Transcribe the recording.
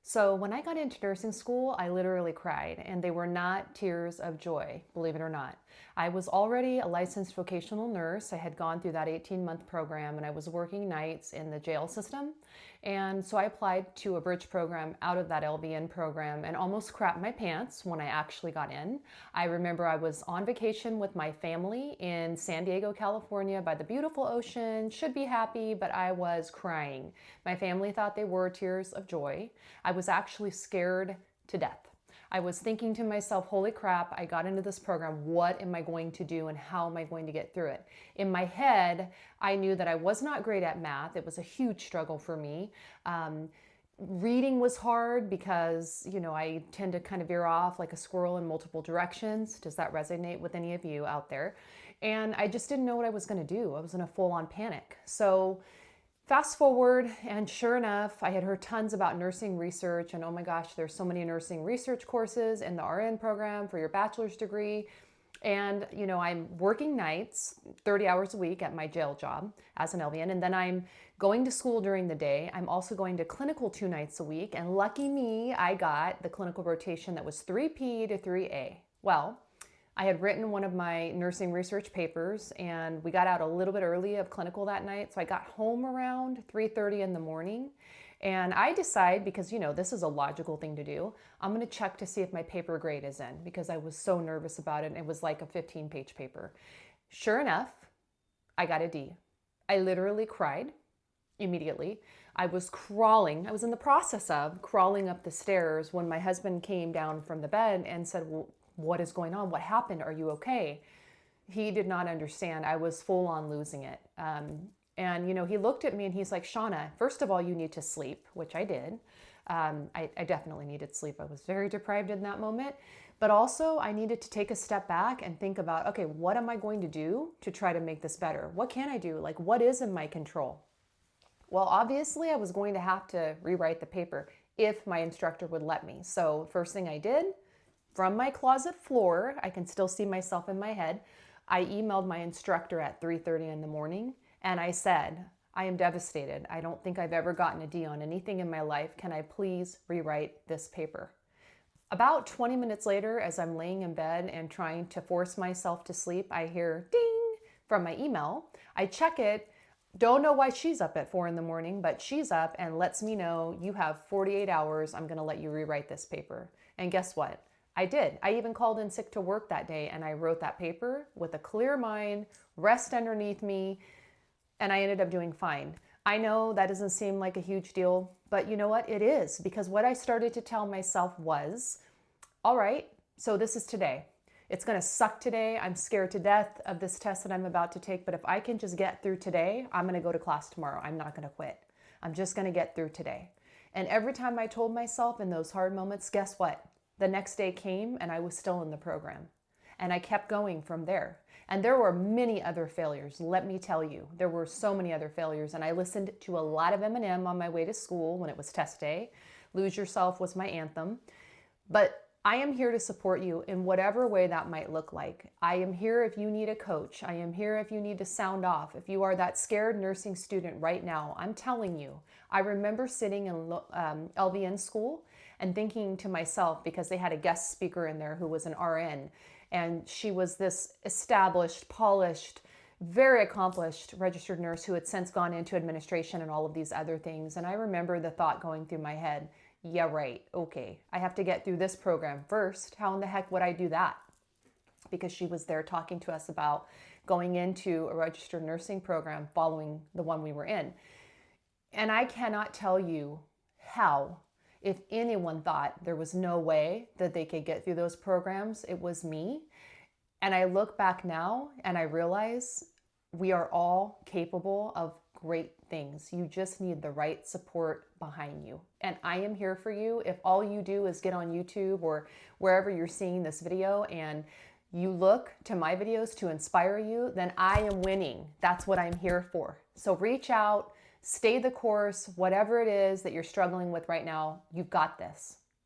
So when I got into nursing school, I literally cried, and they were not tears of joy, believe it or not. I was already a licensed vocational nurse. I had gone through that 18-month program, and I was working nights in the jail system. And so I applied to a bridge program out of that LVN program and almost crapped my pants when I actually got in. I remember I was on vacation with my family in San Diego, California by the beautiful ocean, should be happy, but I was crying. My family thought they were tears of joy. I was actually scared to death. I was thinking to myself, holy crap, I got into this program. What am I going to do and how am I going to get through it? In my head, I knew that I was not great at math. It was a huge struggle for me. Reading was hard because, I tend to kind of veer off like a squirrel in multiple directions. Does that resonate with any of you out there? And I just didn't know what I was going to do. I was in a full-on panic. So fast forward, and sure enough, I had heard tons about nursing research, and oh my gosh, there's so many nursing research courses in the RN program for your bachelor's degree. And, I'm working nights, 30 hours a week at my jail job as an LVN, and then I'm going to school during the day. I'm also going to clinical 2 nights a week, and lucky me, I got the clinical rotation that was 3P to 3A. Well, I had written one of my nursing research papers, and we got out a little bit early of clinical that night. So I got home around 3:30 in the morning, and I decide, because this is a logical thing to do, I'm going to check to see if my paper grade is in, because I was so nervous about it. And it was like a 15-page paper. Sure enough, I got a D. I literally cried immediately. I was in the process of crawling up the stairs when my husband came down from the bed and said, well, what is going on? What happened? Are you okay? He did not understand. I was full on losing it. And he looked at me and he's like, Shauna, first of all, you need to sleep, which I did. I definitely needed sleep. I was very deprived in that moment. But also I needed to take a step back and think about, okay, what am I going to do to try to make this better? What can I do? Like, what is in my control? Well, obviously I was going to have to rewrite the paper if my instructor would let me. So first thing I did, from my closet floor, I can still see myself in my head, I emailed my instructor at 3:30 in the morning, and I said, I am devastated. I don't think I've ever gotten a D on anything in my life. Can I please rewrite this paper? About 20 minutes later, as I'm laying in bed and trying to force myself to sleep, I hear ding from my email. I check it. Don't know why she's up at 4 in the morning, but she's up and lets me know, you have 48 hours. I'm going to let you rewrite this paper. And guess what? I did. I even called in sick to work that day, and I wrote that paper with a clear mind, rest underneath me, and I ended up doing fine. I know that doesn't seem like a huge deal, but you know what? It is, because what I started to tell myself was, all right, so this is today. It's going to suck today. I'm scared to death of this test that I'm about to take, but if I can just get through today, I'm going to go to class tomorrow. I'm not going to quit. I'm just going to get through today. And every time I told myself in those hard moments, guess what? The next day came and I was still in the program. And I kept going from there. And there were many other failures, let me tell you. There were so many other failures. And I listened to a lot of Eminem on my way to school when it was test day. Lose Yourself was my anthem. But I am here to support you in whatever way that might look like. I am here if you need a coach. I am here if you need to sound off. If you are that scared nursing student right now, I'm telling you, I remember sitting in LVN school and thinking to myself, because they had a guest speaker in there who was an RN, and she was this established, polished, very accomplished registered nurse who had since gone into administration and all of these other things. And I remember the thought going through my head, yeah, right, okay, I have to get through this program first. How in the heck would I do that? Because she was there talking to us about going into a registered nursing program following the one we were in. And I cannot tell you how, if anyone thought there was no way that they could get through those programs, it was me. And I look back now and I realize we are all capable of great things. You just need the right support behind you. And I am here for you. If all you do is get on YouTube or wherever you're seeing this video and you look to my videos to inspire you, then I am winning. That's what I'm here for. So reach out, stay the course, whatever it is that you're struggling with right now, you've got this.